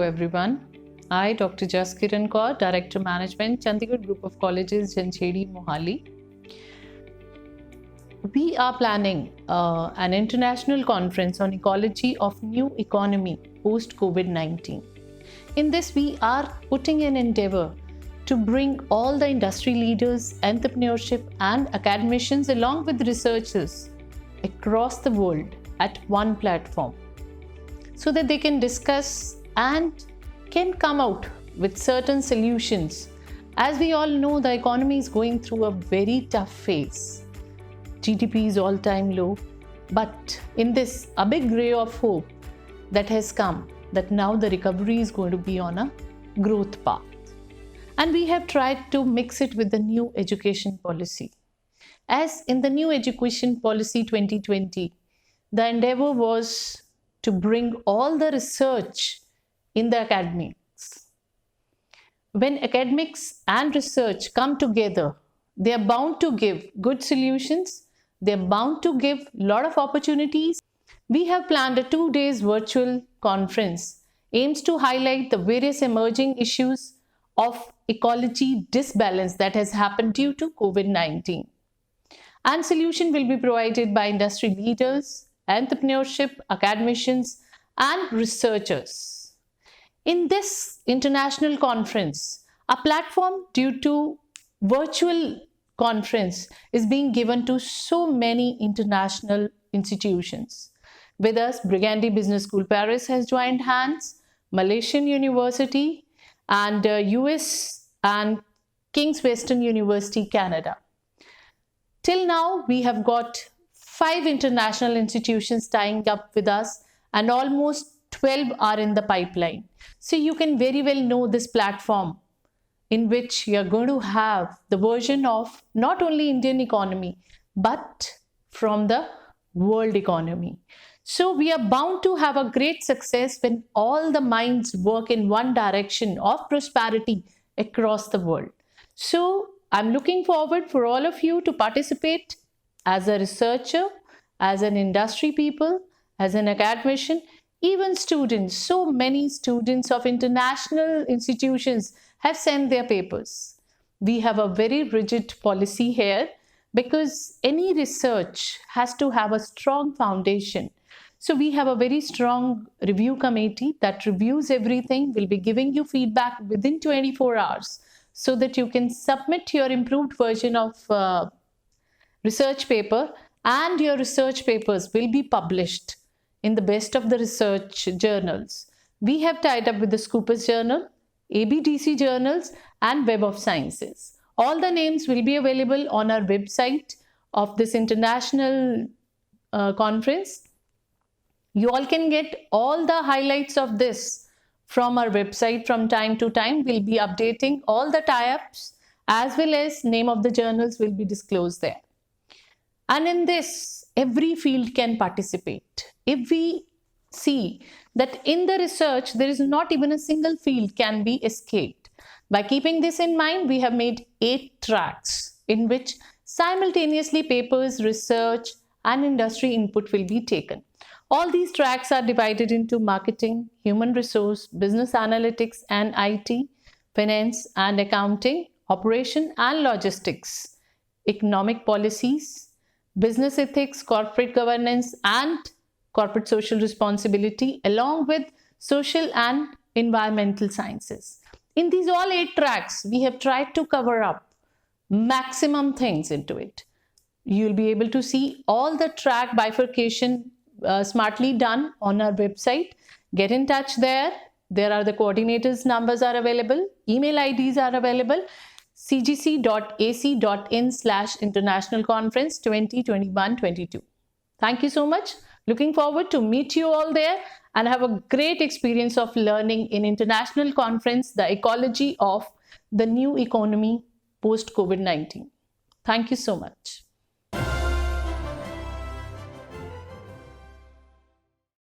everyone. I, Dr. Jaskiran Kaur, Director Management, Chandigarh Group of Colleges, Janchedi, Mohali. We are planning an international conference on ecology of new economy post-COVID-19. In this, we are putting an endeavor to bring all the industry leaders, entrepreneurship and academicians along with researchers across the world at one platform so that they can discuss and can come out with certain solutions. As we all know, the economy is going through a very tough phase. GDP is all-time low, but in this, a big ray of hope that has come that now the recovery is going to be on a growth path. And we have tried to mix it with the new education policy. As in the new education policy 2020, the endeavor was to bring all the research in the academics. When academics and research come together, they are bound to give good solutions. They are bound to give a lot of opportunities. We have planned a 2 days virtual conference aims to highlight the various emerging issues of ecology disbalance that has happened due to COVID-19. And solution will be provided by industry leaders, entrepreneurship, academicians, and researchers. In this international conference, a platform due to virtual conference is being given to so many international institutions. With us, Burgundy Business School Paris has joined hands, Malaysian University, and US and King's Western University, Canada. Till now, we have got 5 international institutions tying up with us and almost 12 are in the pipeline. So you can very well know this platform in which you are going to have the version of not only Indian economy, but from the world economy. So we are bound to have a great success when all the minds work in one direction of prosperity across the world. So I'm looking forward for all of you to participate as a researcher, as an industry people, as an academician, even students. So many students of international institutions have sent their papers. We have a very rigid policy here because any research has to have a strong foundation. So we have a very strong review committee that reviews everything. We'll be giving you feedback within 24 hours so that you can submit your improved version of research paper, and your research papers will be published in the best of the research journals. We have tied up with the Scopus Journal, ABDC journals, and Web of Sciences. All the names will be available on our website of this international conference. You all can get all the highlights of this from our website from time to time. We'll be updating all the tie-ups as well as name of the journals will be disclosed there. And in this, every field can participate. If we see that in the research, there is not even a single field can be escaped. By keeping this in mind, we have made 8 tracks in which simultaneously papers, research, and industry input will be taken. All these tracks are divided into marketing, human resource, business analytics and IT, finance and accounting, operation and logistics, economic policies, business ethics, corporate governance, and corporate social responsibility, along with social and environmental sciences. In these all 8 tracks, we have tried to cover up maximum things into it. You'll be able to see all the track bifurcation smartly done on our website. Get in touch there. There are the coordinators numbers are available. Email IDs are available. cgc.ac.in/international conference 2021-22. Thank you so much. Looking forward to meet you all there and have a great experience of learning in international conference, the ecology of the new economy post-COVID-19. Thank you so much.